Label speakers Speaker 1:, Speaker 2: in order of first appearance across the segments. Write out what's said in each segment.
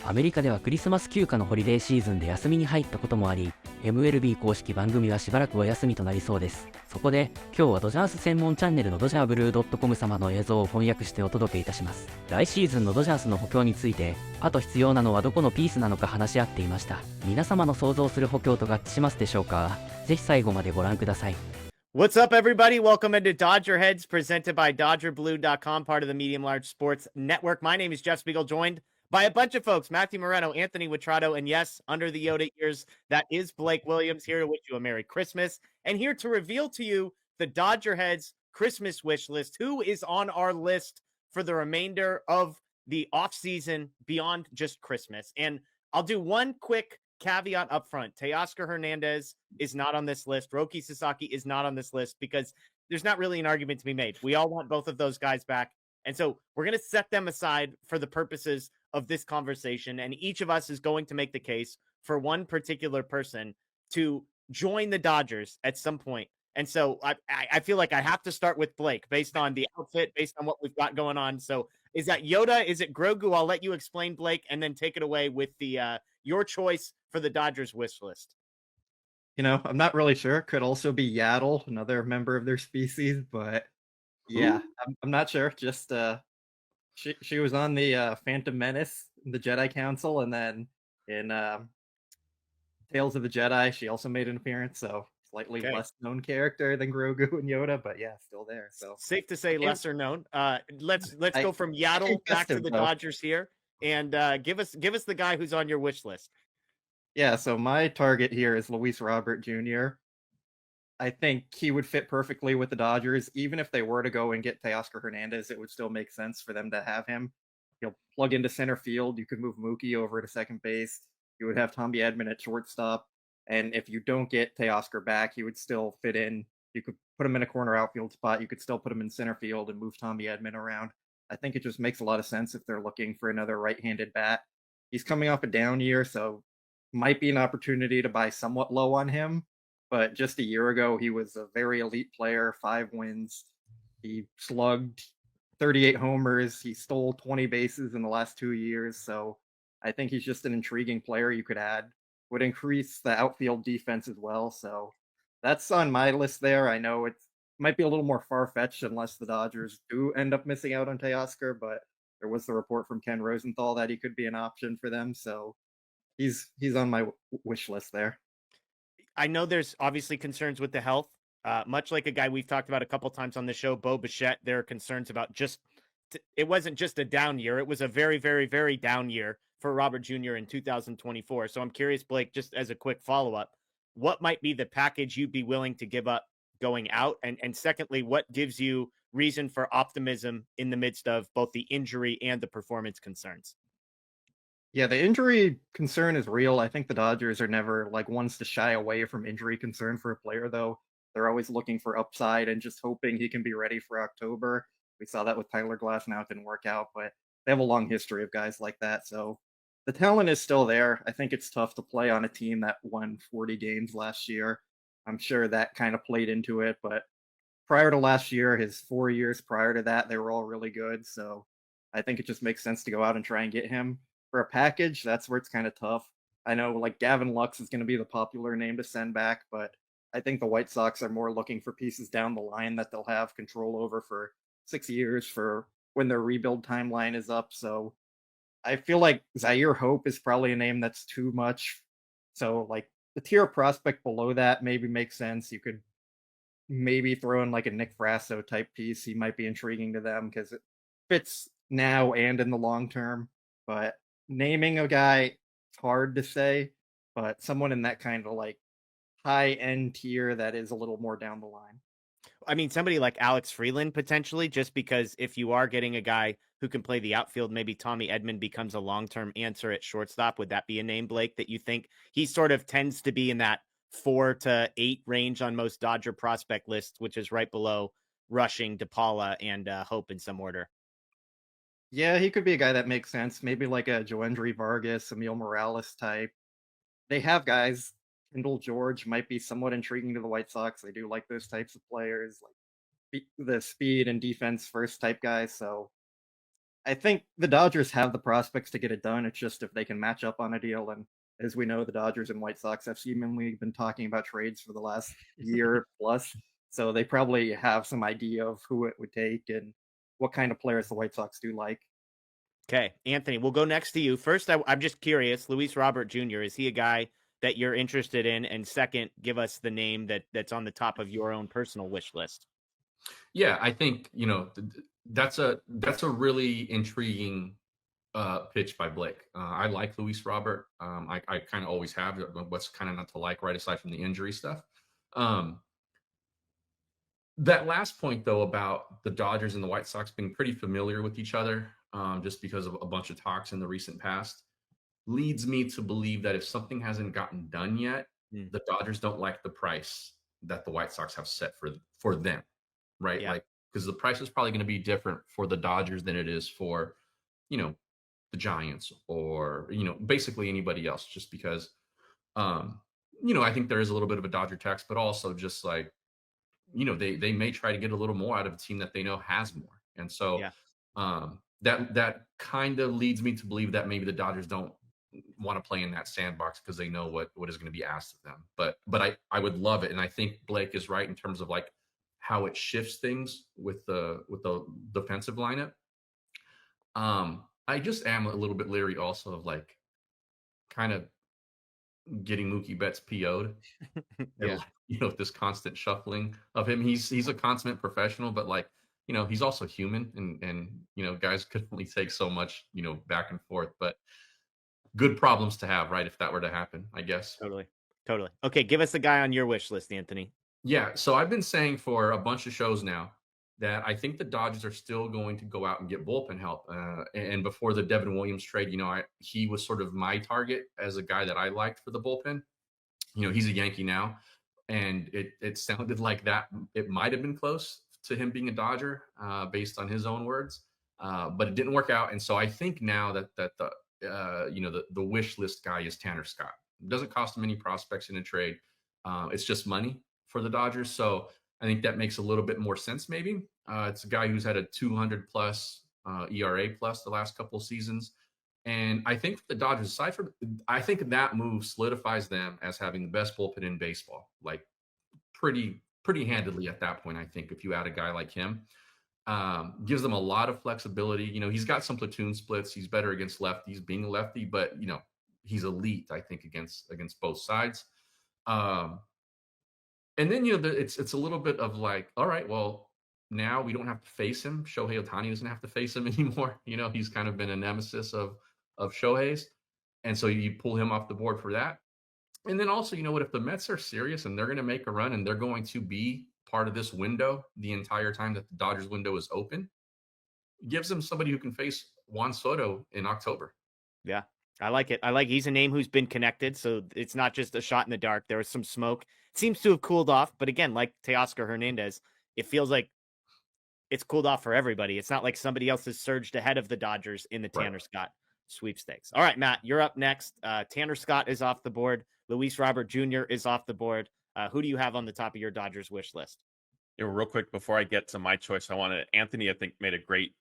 Speaker 1: アメリカではクリスマス休暇のホリデーシーズンで休みに入ったこともあり、MLB 公式番組はしばらくお休みとなりそうです。そこで今日はドジャース専門チャンネルのドジャーブルー .com 様の映像を翻訳してお届けいたします。来シーズンのドジャースの補強について、あと必要なのはどこのピースなのか話し合っていました。皆様の想像する補強と合致しますでしょうか？ぜひ最後までご覧ください。
Speaker 2: What's up, everybody? Welcome into Dodger Heads, presented by DodgerBlue.com, part of the Medium Large Sports Network. My name is Jeff Spiegel, joined by a bunch of folks: Matthew Moreno, Anthony Witrado, and yes, under the Yoda ears, that is Blake Williams, here to wish you a Merry Christmas and here to reveal to you the Dodger Heads Christmas wish list. Who is on our list for the remainder of the offseason beyond just Christmas? And I'll do one quick caveat up front. Teoscar Hernandez is not on this list. Roki Sasaki is not on this list because there's not really an argument to be made. We all want both of those guys back. And so we're going to set them aside for the purposes of this conversation. And each of us is going to make the case for one particular person to join the Dodgers at some point. And so I feel like I have to start with Blake based on the outfit, based on what we've got going on. So is that Yoda? Is it Grogu? I'll let you explain, Blake, and then take it away with the your choice for the Dodgers wish list.
Speaker 3: I'm not really sure. Could also be Yaddle, another member of their species, but yeah, I'm not sure. Just she was on the Phantom Menace, the Jedi Council, and then in Tales of the Jedi, she also made an appearance. So slightly less known character than Grogu and Yoda, but yeah, still there. So
Speaker 2: safe to say lesser known. Let's go from Yaddle back to the Dodgers here, and give us the guy who's on your wish list.
Speaker 3: Yeah, so my target here is Luis Robert Jr. I think he would fit perfectly with the Dodgers. Even if they were to go and get Teoscar Hernandez, it would still make sense for them to have him. He'll plug into center field. You could move Mookie over to second base. You would have Tommy Edman at shortstop. And if you don't get Teoscar back, he would still fit in. You could put him in a corner outfield spot. You could still put him in center field and move Tommy Edman around. I think it just makes a lot of sense if they're looking for another right-handed bat. He's coming off a down year, so might be an opportunity to buy somewhat low on him, but just a year ago, he was a very elite player, 5 wins. He slugged 38 homers. He stole 20 bases in the last 2 years. So I think he's just an intriguing player you could add. Would increase the outfield defense as well. So that's on my list there. I know it might be a little more far-fetched unless the Dodgers do end up missing out on Teoscar, but there was the report from Ken Rosenthal that he could be an option for them. So he's on my wish list there.
Speaker 2: I know there's obviously concerns with the health. Much like a guy we've talked about a couple times on the show, Bo Bichette, there are concerns about it wasn't just a down year. It was a very, very, very down year for Robert Jr. in 2024. So I'm curious, Blake, just as a quick follow-up, what might be the package you'd be willing to give up going out? And secondly, what gives you reason for optimism in the midst of both the injury and the performance concerns?
Speaker 3: Yeah, the injury concern is real. I think the Dodgers are never ones to shy away from injury concern for a player, though. They're always looking for upside and just hoping he can be ready for October. We saw that with Tyler Glass. Now it didn't work out, but they have a long history of guys like that. So the talent is still there. I think it's tough to play on a team that won 40 games last year. I'm sure that kind of played into it, but prior to last year, his 4 years prior to that, they were all really good. So I think it just makes sense to go out and try and get him. For a package, that's where it's kind of tough. I know Gavin Lux is going to be the popular name to send back, but I think the White Sox are more looking for pieces down the line that they'll have control over for 6 years for when their rebuild timeline is up. So I feel like Zaire Hope is probably a name that's too much. So the tier prospect below that maybe makes sense. You could maybe throw in a Nick Frasso type piece. He might be intriguing to them because it fits now and in the long term. But naming a guy, it's hard to say, but someone in that kind of high-end tier that is a little more down the line.
Speaker 2: I mean, somebody like Alex Freeland, potentially, just because if you are getting a guy who can play the outfield, maybe Tommy Edman becomes a long-term answer at shortstop. Would that be a name, Blake, that you think he sort of tends to be in that 4 to 8 range on most Dodger prospect lists, which is right below Rushing, DePaula, and Hope in some order?
Speaker 3: Yeah, he could be a guy that makes sense. Maybe like a Joendry Vargas, Emil Morales type. They have guys. Kendall George might be somewhat intriguing to the White Sox. They do like those types of players, the speed and defense first type guys. So I think the Dodgers have the prospects to get it done. It's just if they can match up on a deal. And as we know, the Dodgers and White Sox have seemingly been talking about trades for the last year plus. So they probably have some idea of who it would take and what kind of players the White Sox do like.
Speaker 2: Okay, Anthony, we'll go next to you. First, I'm just curious, Luis Robert Jr., is he a guy that you're interested in? And second, give us the name that's on the top of your own personal wish list.
Speaker 4: Yeah, I think, that's a really intriguing pitch by Blake. I like Luis Robert. I kind of always have. What's kind of not to like, right, aside from the injury stuff. That last point, though, about the Dodgers and the White Sox being pretty familiar with each other, just because of a bunch of talks in the recent past, leads me to believe that if something hasn't gotten done yet, the Dodgers don't like the price that the White Sox have set for them, right?
Speaker 2: Yeah.
Speaker 4: Like, because the price is probably going to be different for the Dodgers than it is for, the Giants or, basically anybody else, just because, I think there is a little bit of a Dodger tax, but also just like, they may try to get a little more out of a team that they know has more. And so that kind of leads me to believe that maybe the Dodgers don't want to play in that sandbox because they know what is going to be asked of them. But I would love it. And I think Blake is right in terms of like how it shifts things with the defensive lineup. I just am a little bit leery also of like kind of getting Mookie Betts PO'd.
Speaker 2: Yeah.
Speaker 4: This constant shuffling of him. He's a consummate professional, but like, he's also human and guys could only take so much, back and forth, but good problems to have, right? If that were to happen, I guess.
Speaker 2: Totally. Okay, give us the guy on your wish list, Anthony.
Speaker 4: Yeah. So I've been saying for a bunch of shows now that I think the Dodgers are still going to go out and get bullpen help. And before the Devin Williams trade, he was sort of my target as a guy that I liked for the bullpen. He's a Yankee now, and it sounded like that it might have been close to him being a Dodger based on his own words, but it didn't work out. And so I think now that the wish list guy is Tanner Scott. It doesn't cost him any prospects in a trade. It's just money for the Dodgers. So I think that makes a little bit more sense. Maybe it's a guy who's had a 200 plus ERA plus the last couple of seasons. And I think for the Dodgers, I think that move solidifies them as having the best bullpen in baseball, like pretty handedly at that point. I think if you add a guy like him, gives them a lot of flexibility. He's got some platoon splits. He's better against lefties, being a lefty, but he's elite, I think, against both sides. And then it's a little bit of like, all right, well, now we don't have to face him. Shohei Ohtani doesn't have to face him anymore. He's kind of been a nemesis of Shohei's. And so you pull him off the board for that. And then also, if the Mets are serious and they're going to make a run and they're going to be part of this window the entire time that the Dodgers window is open, it gives them somebody who can face Juan Soto in October.
Speaker 2: Yeah, I like it. He's a name who's been connected. So it's not just a shot in the dark. There was some smoke. It seems to have cooled off. But again, like Teoscar Hernandez, it feels like it's cooled off for everybody. It's not like somebody else has surged ahead of the Dodgers in the Tanner Scott sweepstakes. All right, Matt, you're up next. Tanner Scott is off the board. Luis Robert Jr. is off the board. Who do you have on the top of your Dodgers wish list?
Speaker 5: Real quick before I get to my choice, Anthony, I think, made a great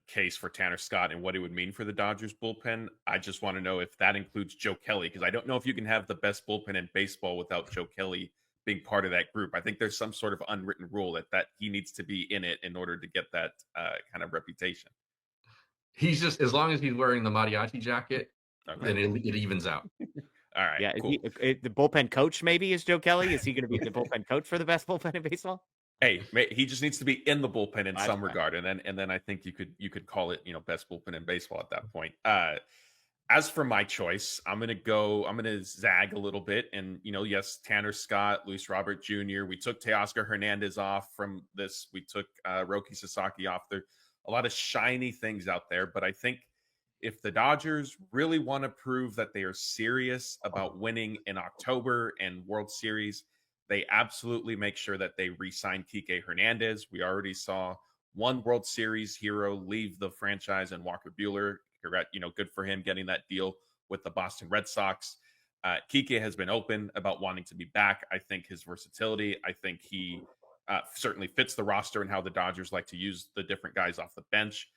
Speaker 5: case for Tanner Scott and what it would mean for the Dodgers bullpen. I just want to know if that includes Joe Kelly, because I don't know if you can have the best bullpen in baseball without Joe Kelly being part of that group. I think there's some sort of unwritten rule that he needs to be in it in order to get that kind of reputation.
Speaker 4: He's just, as long as he's wearing the mariachi jacket, then it evens out.
Speaker 5: All right.
Speaker 2: Yeah.
Speaker 5: Cool.
Speaker 2: The bullpen coach maybe is Joe Kelly. Is he going to be the bullpen coach for the best bullpen in baseball?
Speaker 5: Hey, he just needs to be in the bullpen in some regard, and then I think you could call it best bullpen in baseball at that point. As for my choice, I'm gonna zag a little bit, and yes, Tanner Scott, Luis Robert Jr. We took Teoscar Hernandez off from this. We took Roki Sasaki off. There a lot of shiny things out there, but I think if the Dodgers really want to prove that they are serious about winning in October and World Series, they absolutely make sure that they re-sign Kiké Hernandez. We already saw one World Series hero leave the franchise and Walker Buehler. Good for him getting that deal with the Boston Red Sox. Kiké has been open about wanting to be back. I think his versatility, I think he certainly fits the roster and how the Dodgers like to use the different guys off the bench.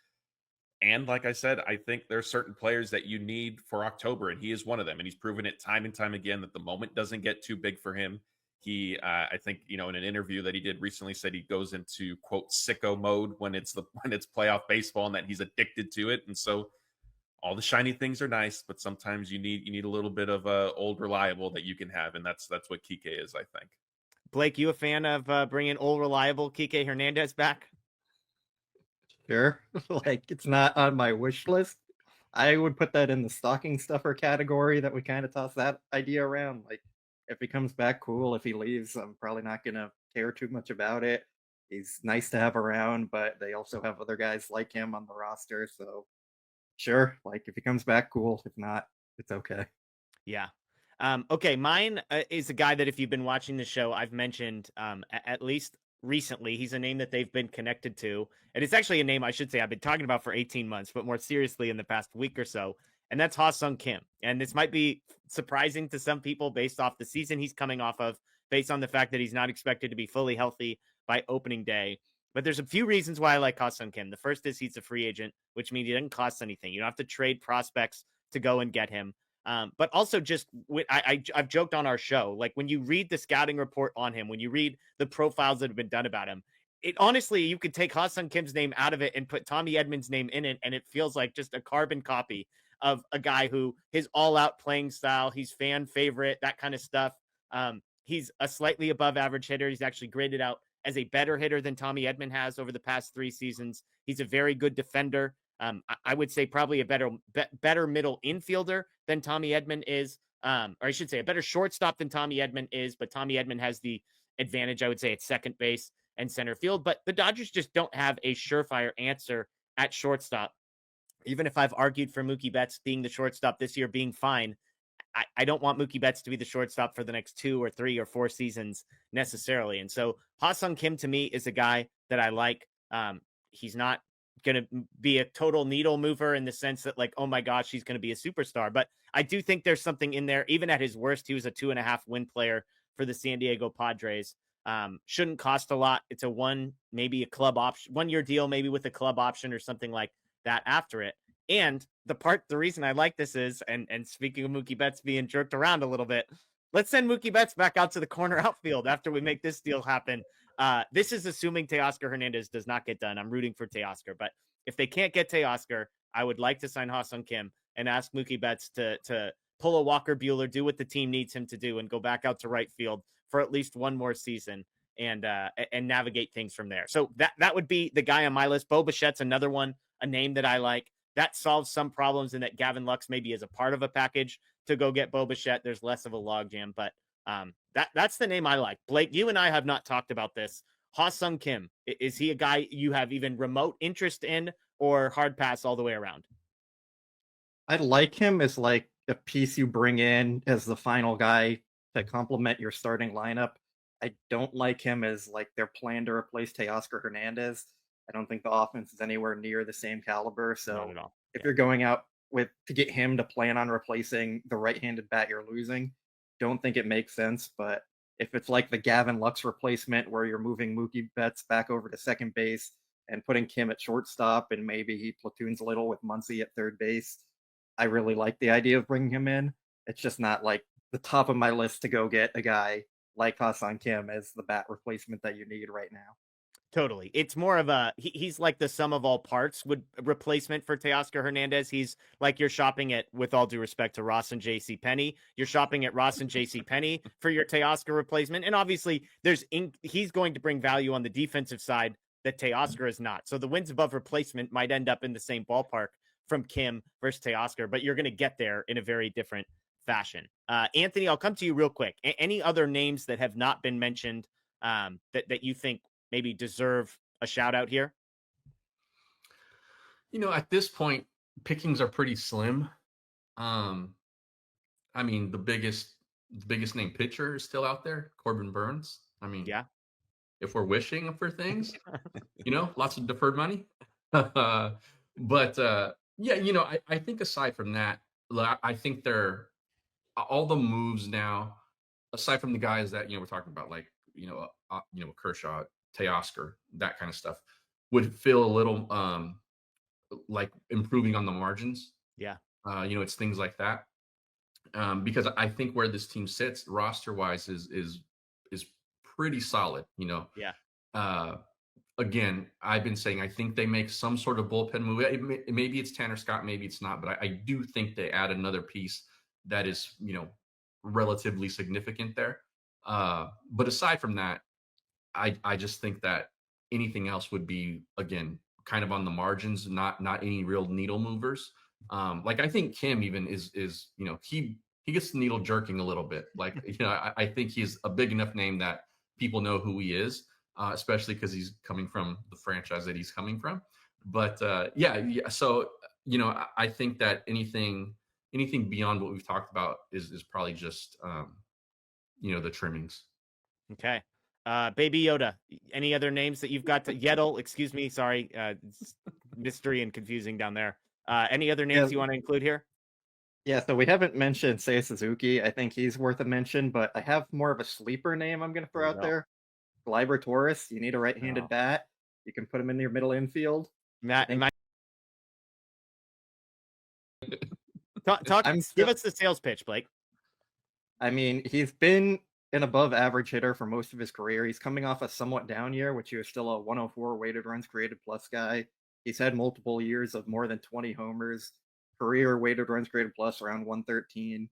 Speaker 5: And like I said, I think there are certain players that you need for October, and he is one of them. And he's proven it time and time again that the moment doesn't get too big for him. He, I think, in an interview that he did recently, said he goes into quote sicko mode when it's playoff baseball, and that he's addicted to it. And so, all the shiny things are nice, but sometimes you need a little bit of old reliable that you can have, and that's what Kiké is, I think.
Speaker 2: Blake, you a fan of bringing old reliable Kiké Hernández back?
Speaker 3: Sure. Like, it's not on my wish list. I would put that in the stocking stuffer category that we kind of toss that idea around. Like, if he comes back, cool. If he leaves, I'm probably not going to care too much about it. He's nice to have around, but they also have other guys like him on the roster. So, sure. Like, if he comes back, cool. If not, it's okay.
Speaker 2: Yeah. Okay, mine is a guy that if you've been watching the show, I've mentioned at least recently. He's a name that they've been connected to. And it's actually a name I should say I've been talking about for 18 months, but more seriously in the past week or so. And that's Ha-Seong Kim. And this might be surprising to some people based off the season he's coming off of, based on the fact that he's not expected to be fully healthy by opening day. But there's a few reasons why I like Ha-Seong Kim. The first is he's a free agent, which means he doesn't cost anything. You don't have to trade prospects to go and get him. But also just I've joked on our show, like when you read the scouting report on him, when you read the profiles that have been done about him, it honestly, you could take Ha-Seong Kim's name out of it and put Tommy Edman's name in it, and it feels like just a carbon copy of a guy who his all-out playing style, he's fan favorite, that kind of stuff. He's a slightly above average hitter. He's actually graded out as a better hitter than Tommy Edman has over the past 3 seasons. He's a very good defender. I would say probably a better middle infielder than Tommy Edman is, or I should say a better shortstop than Tommy Edman is, but Tommy Edman has the advantage, I would say, at second base and center field. But the Dodgers just don't have a surefire answer at shortstop. Even if I've argued for Mookie Betts being the shortstop this year being fine, I don't want Mookie Betts to be the shortstop for the next 2 or 3 or 4 seasons necessarily. And so Ha-Seong Kim to me is a guy that I like. He's not going to be a total needle mover in the sense that like, oh my gosh, he's going to be a superstar. But I do think there's something in there. Even at his worst, he was a 2.5 win player for the San Diego Padres. Shouldn't cost a lot. It's maybe a club option, 1-year deal, maybe with a club option or something like that after it. And the reason I like this is, and speaking of Mookie Betts being jerked around a little bit, let's send Mookie Betts back out to the corner outfield after we make this deal happen. This is assuming Teoscar Hernandez does not get done. I'm rooting for Teoscar, but if they can't get Teoscar, I would like to sign Ha-Seong Kim and ask Mookie Betts to pull a Walker Buehler, do what the team needs him to do, and go back out to right field for at least one more season and navigate things from there. So that would be the guy on my list. Bo Bichette's another one, a name that I like. That solves some problems in that Gavin Lux maybe is a part of a package to go get Bo Bichette. There's less of a logjam, but that's the name I like. Blake, you and I have not talked about this. Ha-Seong Kim, is he a guy you have even remote interest in, or hard pass all the way around?
Speaker 3: I like him as like a piece you bring in as the final guy to complement your starting lineup. I don't like him as like their plan to replace Teoscar Hernandez. I don't think the offense is anywhere near the same caliber. So if you're going out to get him to plan on replacing the right-handed bat you're losing, don't think it makes sense. But if it's like the Gavin Lux replacement where you're moving Mookie Betts back over to second base and putting Kim at shortstop, and maybe he platoons a little with Muncy at third base, I really like the idea of bringing him in. It's just not like the top of my list to go get a guy like Ha-Seong Kim as the bat replacement that you need right now.
Speaker 2: Totally. It's more of he's like the sum of all parts would replacement for Teoscar Hernandez. He's like you're shopping at, with all due respect to Ross and JC Penney, you're shopping at Ross and JC Penney for your Teoscar replacement. And obviously he's going to bring value on the defensive side that Teoscar is not. So the wins above replacement might end up in the same ballpark from Kim versus Teoscar, but you're going to get there in a very different fashion. Anthony, I'll come to you real quick. Any other names that have not been mentioned that you think maybe deserve a shout out here?
Speaker 4: At this point, pickings are pretty slim. I mean, the biggest name pitcher is still out there, Corbin Burns. I mean,
Speaker 2: yeah.
Speaker 4: If we're wishing for things, lots of deferred money. But I think aside from that, I think they're all the moves now, aside from the guys that we're talking about, like Kershaw, Teoscar, that kind of stuff, would feel a little like improving on the margins.
Speaker 2: Yeah.
Speaker 4: It's things like that. Because I think where this team sits roster wise is pretty solid.
Speaker 2: Yeah.
Speaker 4: Again, I've been saying I think they make some sort of bullpen move. Maybe it's Tanner Scott, maybe it's not, but I do think they add another piece that is, relatively significant there. But aside from that, I just think that anything else would be, again, kind of on the margins, not any real needle movers. Like I think Kim even is he gets the needle jerking a little bit. Like, I think he's a big enough name that people know who he is. Especially because he's coming from the franchise that he's coming from. But yeah. So, I think that anything beyond what we've talked about is probably just, the trimmings.
Speaker 2: Okay. Baby Yoda, any other names that you've got to Yeddle? Excuse me. Sorry. It's mystery and confusing down there. Any other names you want to include here?
Speaker 3: Yeah, so we haven't mentioned Seiya Suzuki. I think he's worth a mention, but I have more of a sleeper name I'm going to throw out there. Gleyber Torres, you need a right-handed bat. You can put him in your middle infield.
Speaker 2: Matt, give us the sales pitch, Blake.
Speaker 3: I mean, he's been an above-average hitter for most of his career. He's coming off a somewhat down year, which he was still a 104 weighted runs created plus guy. He's had multiple years of more than 20 homers. Career weighted runs created plus around 113.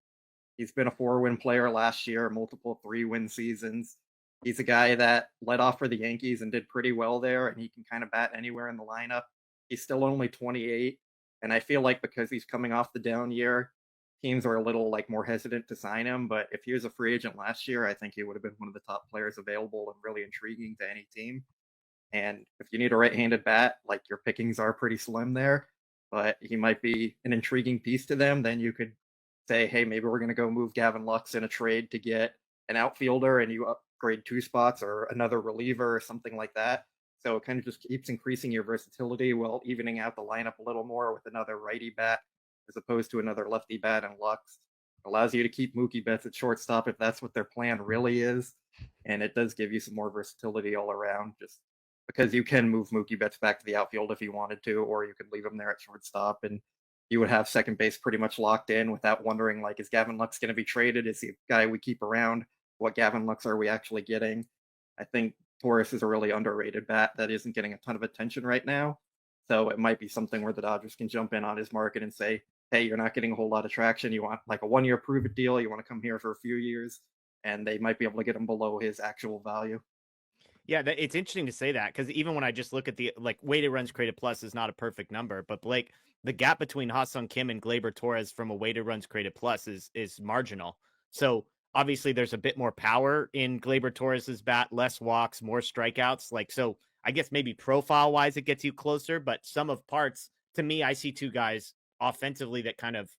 Speaker 3: He's been a 4-win player last year, multiple 3-win seasons. He's a guy that led off for the Yankees and did pretty well there, and he can kind of bat anywhere in the lineup. He's still only 28, and I feel like because he's coming off the down year, teams are a little more hesitant to sign him. But if he was a free agent last year, I think he would have been one of the top players available and really intriguing to any team. And if you need a right-handed bat, your pickings are pretty slim there, but he might be an intriguing piece to them. Then you could say, hey, maybe we're going to go move Gavin Lux in a trade to get an outfielder, and you upgrade 2 spots or another reliever or something like that. So it kind of just keeps increasing your versatility while evening out the lineup a little more with another righty bat as opposed to another lefty bat and Lux. Allows you to keep Mookie Betts at shortstop if that's what their plan really is. And it does give you some more versatility all around, just because you can move Mookie Betts back to the outfield if you wanted to, or you could leave him there at shortstop and you would have second base pretty much locked in without wondering, is Gavin Lux going to be traded? Is he a guy we keep around? What Gavin Lux are we actually getting? I think Torres is a really underrated bat that isn't getting a ton of attention right now. So it might be something where the Dodgers can jump in on his market and say, hey, you're not getting a whole lot of traction. You want a 1-year prove-it deal. You want to come here for a few years. And they might be able to get him below his actual value.
Speaker 2: Yeah, it's interesting to say that because even when I just look at the weighted runs created plus is not a perfect number, but Blake, the gap between Ha-Seong Kim and Gleyber Torres from a weighted runs created plus is marginal. So obviously there's a bit more power in Gleyber Torres's bat, less walks, more strikeouts. So I guess maybe profile wise it gets you closer, but sum of parts, to me, I see 2 guys offensively that kind of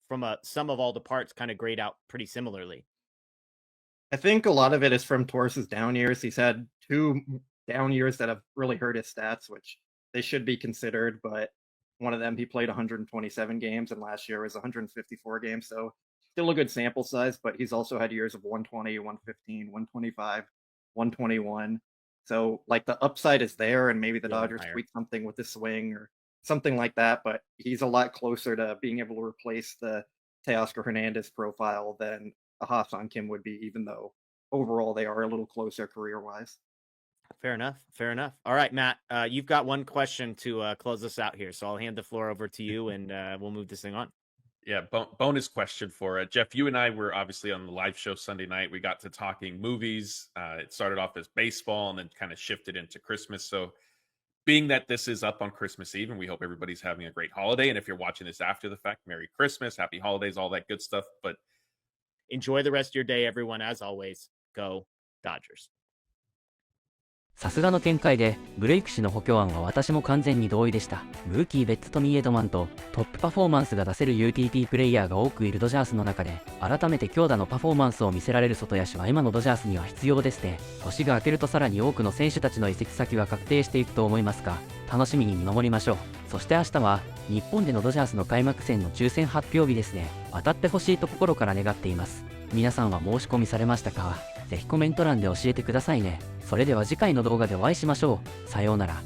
Speaker 2: from a sum of all the parts kind of grade out pretty similarly.
Speaker 3: I think a lot of it is from Torres's down years. He's had 2 down years that have really hurt his stats, which they should be considered, but one of them, he played 127 games, and last year was 154 games, so still a good sample size, but he's also had years of 120, 115, 125, 121. So, the upside is there, and maybe the Dodgers tweak something with the swing or something like that, but he's a lot closer to being able to replace the Teoscar Hernandez profile than a Ha-Seong Kim would be, even though overall they are a little closer career-wise.
Speaker 2: Fair enough. All right, Matt, you've got one question to close us out here, so I'll hand the floor over to you, and we'll move this thing on.
Speaker 5: Yeah, bonus question for Jeff. You and I were obviously on the live show Sunday night. We got to talking movies. It started off as baseball and then kind of shifted into Christmas. So being that this is up on Christmas Eve, and we hope everybody's having a great holiday. And if you're watching this after the fact, Merry Christmas, Happy Holidays, all that good stuff. But
Speaker 2: enjoy the rest of your day, everyone. As always, go Dodgers.
Speaker 1: さすがの見解で、ブレイク氏の補強案は私も完全に同意でした。ムーキー・ベッツとミーエドマンとトップパフォーマンスが出せる UTP プレイヤーが多くいるドジャースの中で、改めて強打のパフォーマンスを見せられる外野手は今のドジャースには必要ですね。年が明けるとさらに多くの選手たちの移籍先は確定していくと思いますが、楽しみに見守りましょう。そして明日は、日本でのドジャースの開幕戦の抽選発表日ですね。当たってほしいと心から願っています。皆さんは申し込みされましたか？ぜひコメント欄で教えてくださいね。それでは次回の動画でお会いしましょう。さようなら。